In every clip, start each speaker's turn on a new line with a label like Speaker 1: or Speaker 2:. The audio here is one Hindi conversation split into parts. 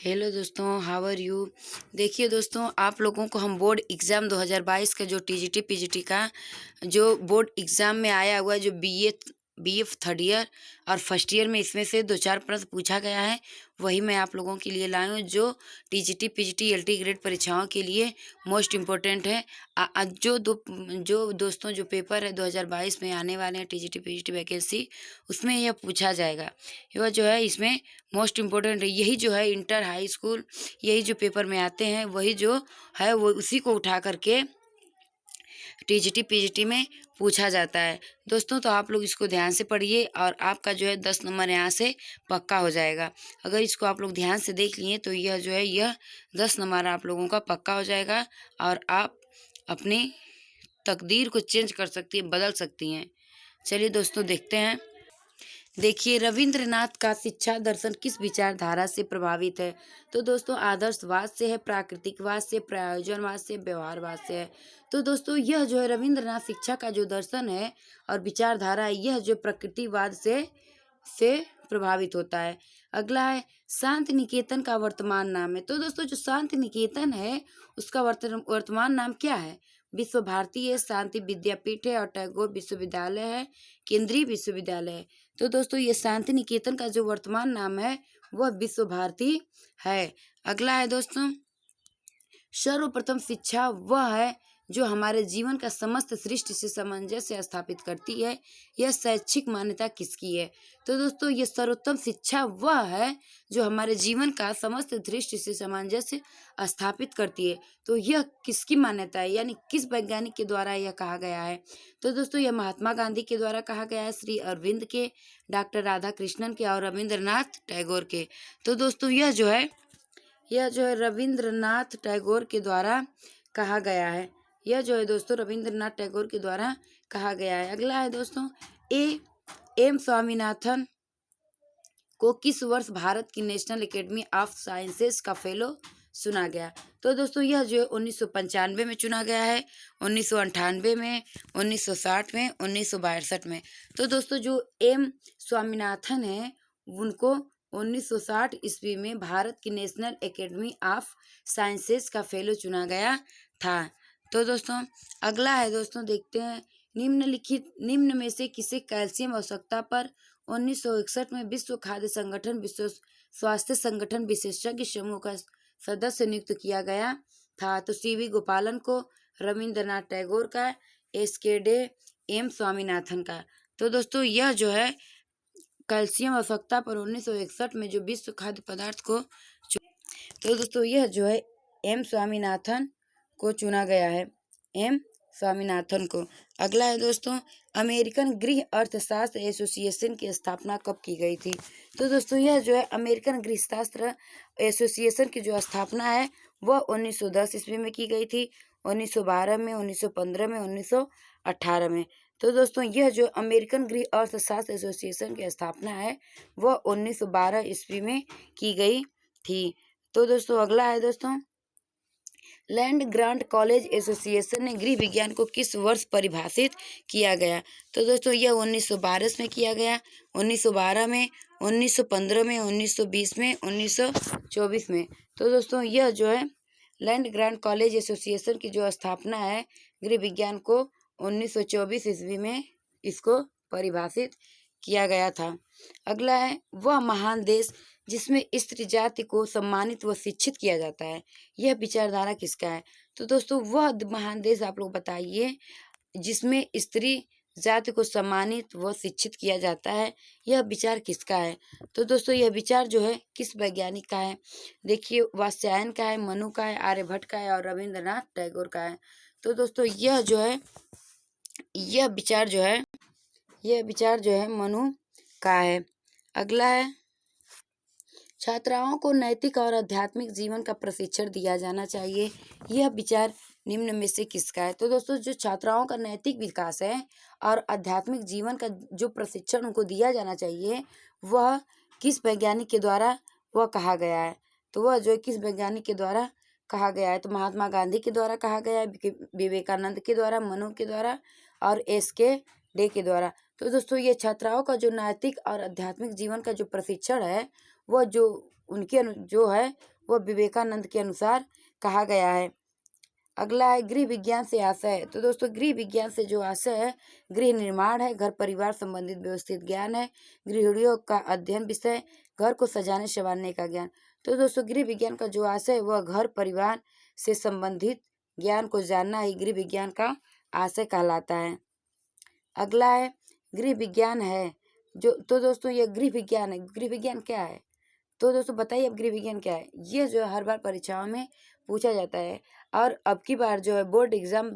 Speaker 1: हेलो दोस्तों, हाउ आर यू। देखिए दोस्तों, आप लोगों को हम बोर्ड एग्ज़ाम 2022 का जो टीजीटी पीजीटी का जो बोर्ड एग्ज़ाम में आया हुआ है, जो बीए थर्ड ईयर और फर्स्ट ईयर में इसमें से 2-4 प्रश्न पूछा गया है, वही मैं आप लोगों के लिए लाई हूँ, जो टीजीटी पीजीटी एलटी ग्रेड परीक्षाओं के लिए मोस्ट इम्पोर्टेंट है। जो दोस्तों जो पेपर है 2022 में आने वाले हैं टीजीटी पीजीटी वैकेंसी, उसमें यह पूछा जाएगा। यह जो है इसमें मोस्ट इम्पोर्टेंट है। यही जो है इंटर हाई स्कूल, यही जो पेपर में आते हैं, वही जो है वो उसी को उठा करके टीजीटी पीजीटी में पूछा जाता है दोस्तों। तो आप लोग इसको ध्यान से पढ़िए और आपका जो है 10 नंबर यहाँ से पक्का हो जाएगा। अगर इसको आप लोग ध्यान से देख लिए तो यह जो है यह 10 नंबर आप लोगों का पक्का हो जाएगा और आप अपनी तकदीर को चेंज कर सकती हैं, बदल सकती हैं। चलिए दोस्तों देखते हैं। देखिए, रविंद्रनाथ का शिक्षा दर्शन किस विचारधारा से प्रभावित है? तो दोस्तों आदर्शवाद से है, प्राकृतिकवाद से, प्रयोजनवाद से, व्यवहारवाद से है। तो दोस्तों यह जो है रविंद्रनाथ शिक्षा का जो दर्शन है और विचारधारा है, यह जो प्रकृतिवाद से प्रभावित होता है। अगला है शांति निकेतन का वर्तमान नाम है। तो दोस्तों जो शांति निकेतन है उसका वर्तमान नाम क्या है? विश्व भारती है, शांति विद्यापीठ है और टैगोर विश्वविद्यालय है, केंद्रीय विश्वविद्यालय है। तो दोस्तों ये शांति निकेतन का जो वर्तमान नाम है वह विश्व भारती है। अगला है दोस्तों, सर्वप्रथम शिक्षा वह है जो हमारे जीवन का समस्त सृष्टि से सामंजस्य स्थापित करती है। यह शैक्षिक मान्यता किसकी है? तो दोस्तों ये सर्वोत्तम शिक्षा वह है जो हमारे जीवन का समस्त दृष्टि से सामंजस्य स्थापित करती है। तो यह किसकी मान्यता है, यानी किस वैज्ञानिक के द्वारा यह कहा गया है? तो दोस्तों यह महात्मा गांधी के द्वारा कहा गया है, श्री अरविंद के, डॉक्टर राधा कृष्णन के और रविंद्रनाथ टैगोर के। तो दोस्तों यह जो है रविंद्रनाथ टैगोर के द्वारा कहा गया है। यह जो है दोस्तों रविंद्रनाथ टैगोर के द्वारा कहा गया है। अगला है दोस्तों, एम स्वामीनाथन को किस वर्ष भारत की नेशनल एकेडमी ऑफ साइंसेज का फेलो चुना गया? तो दोस्तों यह जो है 1995 में चुना गया है, 1998 में, 1960 में, 1962 में। तो दोस्तों जो एम स्वामीनाथन है उनको 1960 ईस्वी में भारत की नेशनल एकेडमी ऑफ साइंसेज का फेलो चुना गया था। तो दोस्तों अगला है दोस्तों, देखते हैं निम्न में से किसे कैल्शियम आवश्यकता पर 1961 में विश्व खाद्य संगठन, विश्व स्वास्थ्य संगठन विशेषज्ञ समूह का सदस्य नियुक्त किया गया था? तो सीवी गोपालन को, रविंद्रनाथ टैगोर का, एसके डे, एम स्वामीनाथन का। तो दोस्तों यह जो है कैल्शियम आवश्यकता पर 1961 में जो विश्व खाद्य पदार्थ को तो दोस्तों यह जो है एम स्वामीनाथन को चुना गया है, एम स्वामीनाथन को। अगला है दोस्तों, अमेरिकन गृह अर्थशास्त्र एसोसिएशन की स्थापना कब की गई थी? तो दोस्तों यह जो है अमेरिकन गृहशास्त्र एसोसिएशन की जो स्थापना है वह 1910 ईस्वी में की गई थी, 1912 में, 1915 में, 1918 में। तो दोस्तों यह जो अमेरिकन गृह अर्थशास्त्र एसोसिएशन की स्थापना है वह 1912 ईस्वी में की गई थी। तो दोस्तों अगला है दोस्तों, लैंड ग्रांट कॉलेज एसोसिएशन ने गृह विज्ञान को किस वर्ष परिभाषित किया गया? तो दोस्तों यह 1912 में किया गया, 1912 में, 1915 में, 1920 में, 1924 में। तो दोस्तों यह जो है लैंड ग्रांट कॉलेज एसोसिएशन की जो स्थापना है गृह विज्ञान को 1924 ईस्वी में इसको परिभाषित किया गया था। अगला है वह महान देश जिसमें स्त्री जाति को सम्मानित व शिक्षित किया जाता है, यह विचारधारा किसका है? तो दोस्तों वह महान देश आप लोग बताइए जिसमें स्त्री जाति को सम्मानित व शिक्षित किया जाता है, यह विचार किसका है? तो दोस्तों यह विचार जो है किस वैज्ञानिक का है? देखिए वात्स्यायन का है, मनु का है, आर्यभट्ट का है और रविंद्रनाथ टैगोर का है। तो दोस्तों यह विचार जो है मनु का है। अगला है, छात्राओं को नैतिक और आध्यात्मिक जीवन का प्रशिक्षण दिया जाना चाहिए, यह विचार निम्न में से किसका है? तो दोस्तों जो छात्राओं का नैतिक विकास है और आध्यात्मिक जीवन का जो प्रशिक्षण उनको दिया जाना चाहिए वह किस वैज्ञानिक के द्वारा वह कहा गया है? तो वह जो किस वैज्ञानिक के द्वारा कहा गया है? तो महात्मा गांधी के द्वारा कहा गया है, विवेकानंद के द्वारा, मनु के द्वारा और एसके डे के द्वारा। तो दोस्तों ये छात्राओं का जो नैतिक और आध्यात्मिक जीवन का जो प्रशिक्षण है वह जो जो है वह विवेकानंद के अनुसार कहा गया है। अगला है गृह विज्ञान से आशय। तो दोस्तों गृह विज्ञान से जो आशय है, गृह निर्माण है, घर परिवार संबंधित व्यवस्थित ज्ञान है, गृहिणियों का अध्ययन विषय, घर को सजाने संवारने का ज्ञान। तो दोस्तों गृह विज्ञान का जो आशय है वह घर परिवार से संबंधित ज्ञान को जानना ही गृह विज्ञान का आशय कहलाता है। अगला है गृह विज्ञान है जो, तो दोस्तों यह गृह विज्ञान है। गृह विज्ञान क्या है? तो दोस्तों बताइए अब गृह विज्ञान क्या है? ये जो है हर बार परीक्षाओं में पूछा जाता है और अब की बार जो है बोर्ड एग्जाम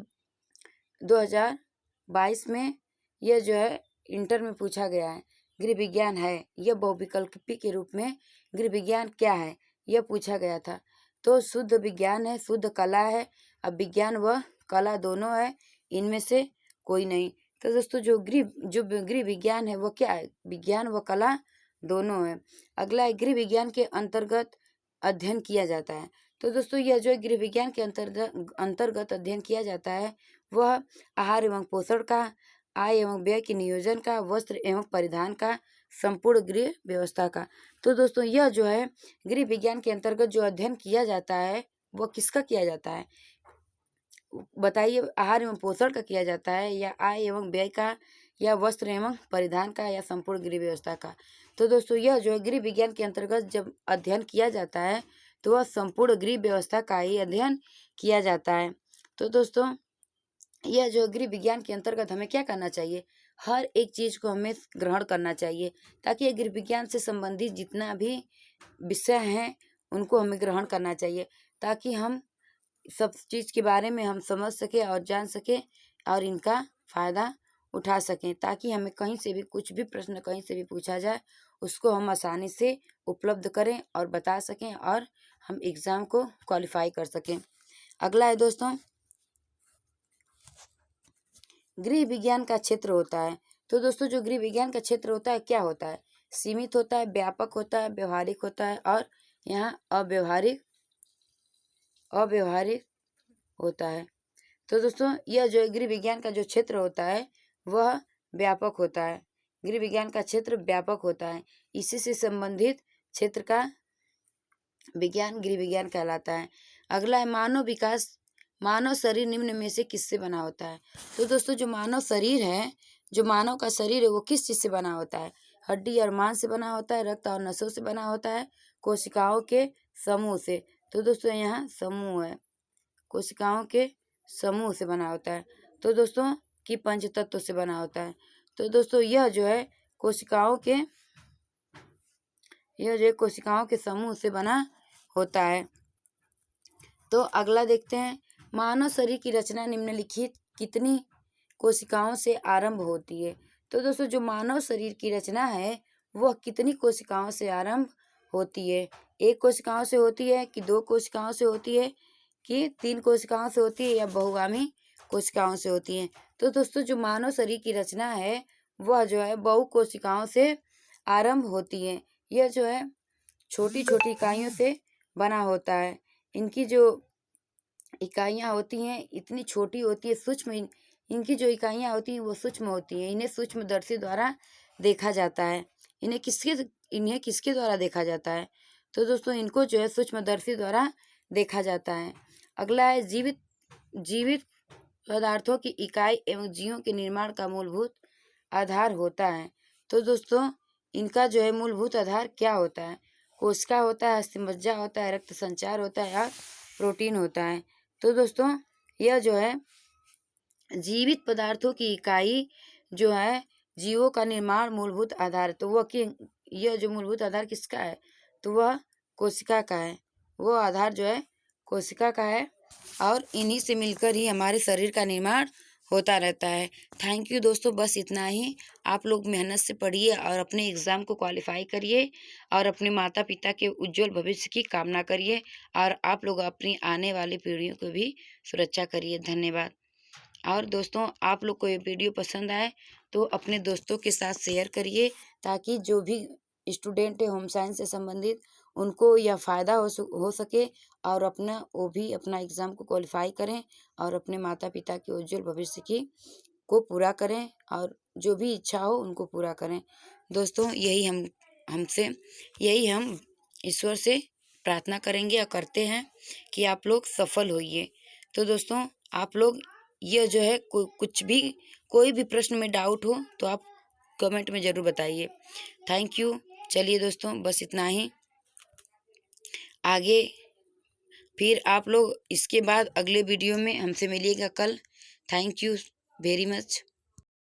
Speaker 1: 2022 में यह जो है इंटर में पूछा गया है। गृह विज्ञान है, यह बहुविकल्पी के रूप में गृह विज्ञान क्या है यह पूछा गया था। तो शुद्ध विज्ञान है, शुद्ध कला है। अब विज्ञान व कला दोनों है, इनमें से कोई नहीं। तो दोस्तों जो गृह विज्ञान है वो क्या है? विज्ञान व कला दोनों है। अगला है गृह विज्ञान के अंतर्गत अध्ययन किया जाता है। तो दोस्तों यह जो गृह विज्ञान के अंतर्गत अध्ययन किया जाता है वह आहार एवं पोषण का, आय एवं व्यय के नियोजन का, वस्त्र एवं परिधान का, संपूर्ण गृह व्यवस्था का। तो दोस्तों यह जो है गृह विज्ञान के अंतर्गत जो अध्ययन किया जाता है वह किसका किया जाता है बताइए? आहार एवं पोषण का किया जाता है, या आय एवं व्यय का, या वस्त्र एवं परिधान का, या संपूर्ण गृह व्यवस्था का। तो दोस्तों यह जो है गृह विज्ञान के अंतर्गत जब अध्ययन किया जाता है तो वह संपूर्ण गृह व्यवस्था का ही अध्ययन किया जाता है। तो दोस्तों यह जो गृह विज्ञान के अंतर्गत हमें क्या करना चाहिए? हर एक चीज को हमें ग्रहण करना चाहिए, ताकि ये गृह विज्ञान से संबंधित जितना भी विषय हैं उनको हमें ग्रहण करना चाहिए, ताकि हम सब चीज के बारे में हम समझ सके और जान सके और इनका फायदा उठा सकें, ताकि हमें कहीं से भी कुछ भी प्रश्न कहीं से भी पूछा जाए उसको हम आसानी से उपलब्ध करें और बता सकें और हम एग्जाम को क्वालिफाई कर सकें। अगला है दोस्तों गृह विज्ञान का क्षेत्र होता है। तो दोस्तों जो गृह विज्ञान का क्षेत्र होता है क्या होता है? सीमित होता है, व्यापक होता है, व्यवहारिक होता है और यहाँ अव्यवहारिक होता है। तो दोस्तों यह जो गृह विज्ञान का जो क्षेत्र होता है वह व्यापक होता है। गृह विज्ञान का क्षेत्र व्यापक होता है, इसी से संबंधित क्षेत्र का विज्ञान गृह विज्ञान कहलाता है। अगला है मानव विकास। मानव शरीर निम्न में से किससे बना होता है? तो दोस्तों जो मानव शरीर है, जो मानव का शरीर है वो किस चीज से बना होता है? हड्डी और मांस से बना होता है, रक्त और नसों से बना होता है, कोशिकाओं के समूह से। तो दोस्तों यहाँ समूह है, कोशिकाओं के समूह से बना होता है। तो दोस्तों की पंच तत्व से बना होता है। तो दोस्तों यह जो है कोशिकाओं के समूह से बना होता है। तो अगला देखते हैं, मानव शरीर की रचना निम्नलिखित कितनी कोशिकाओं से आरंभ होती है? तो दोस्तों जो मानव शरीर की रचना है वह कितनी कोशिकाओं से आरंभ होती है? एक कोशिकाओं से होती है कि दो कोशिकाओं से होती है कि तीन कोशिकाओं से होती है, या बहुगामी कोशिकाओं से होती है? तो दोस्तों जो मानव शरीर की रचना है वह जो है बहु कोशिकाओं से आरंभ होती है। यह जो है छोटी छोटी इकाइयों से बना होता है। इनकी जो इकाइयाँ होती हैं इतनी छोटी होती है, सूक्ष्म इनकी जो इकाइयाँ होती हैं वो सूक्ष्म होती हैं। इन्हें सूक्ष्मदर्शी द्वारा देखा जाता है। इन्हें किसके द्वारा देखा जाता है? तो दोस्तों इनको जो है सूक्ष्मदर्शी द्वारा देखा जाता है। अगला है जीवित पदार्थों की इकाई एवं जीवों के निर्माण का मूलभूत आधार होता है। तो दोस्तों इनका जो है मूलभूत आधार क्या होता है? कोशिका होता है, अस्थिमज्जा होता है, रक्त संचार होता है और प्रोटीन होता है। तो दोस्तों यह जो है जीवित पदार्थों की इकाई जो है जीवों का निर्माण मूलभूत आधार, तो वह यह जो मूलभूत आधार किसका है? तो वह कोशिका का है। वो आधार जो है कोशिका का है और इन्हीं से मिलकर ही हमारे शरीर का निर्माण होता रहता है। थैंक यू दोस्तों, बस इतना ही। आप लोग मेहनत से पढ़िए और अपने एग्ज़ाम को क्वालिफाई करिए और अपने माता पिता के उज्जवल भविष्य की कामना करिए और आप लोग अपनी आने वाली पीढ़ियों को भी सुरक्षा करिए। धन्यवाद। और दोस्तों आप लोग को ये वीडियो पसंद आए तो अपने दोस्तों के साथ शेयर करिए, ताकि जो भी स्टूडेंट है होम साइंस से संबंधित उनको यह फ़ायदा हो सके और वो भी अपना एग्ज़ाम को क्वालिफाई करें और अपने माता पिता के उज्जवल भविष्य को पूरा करें और जो भी इच्छा हो उनको पूरा करें। दोस्तों यही हम ईश्वर से प्रार्थना करेंगे और करते हैं कि आप लोग सफल होइए। तो दोस्तों आप लोग ये जो है कुछ भी कोई भी प्रश्न में डाउट हो तो आप कमेंट में ज़रूर बताइए। Thank you. चलिए दोस्तों बस इतना ही। आगे फिर आप लोग इसके बाद अगले वीडियो में हमसे मिलिएगा कल। Thank you very much.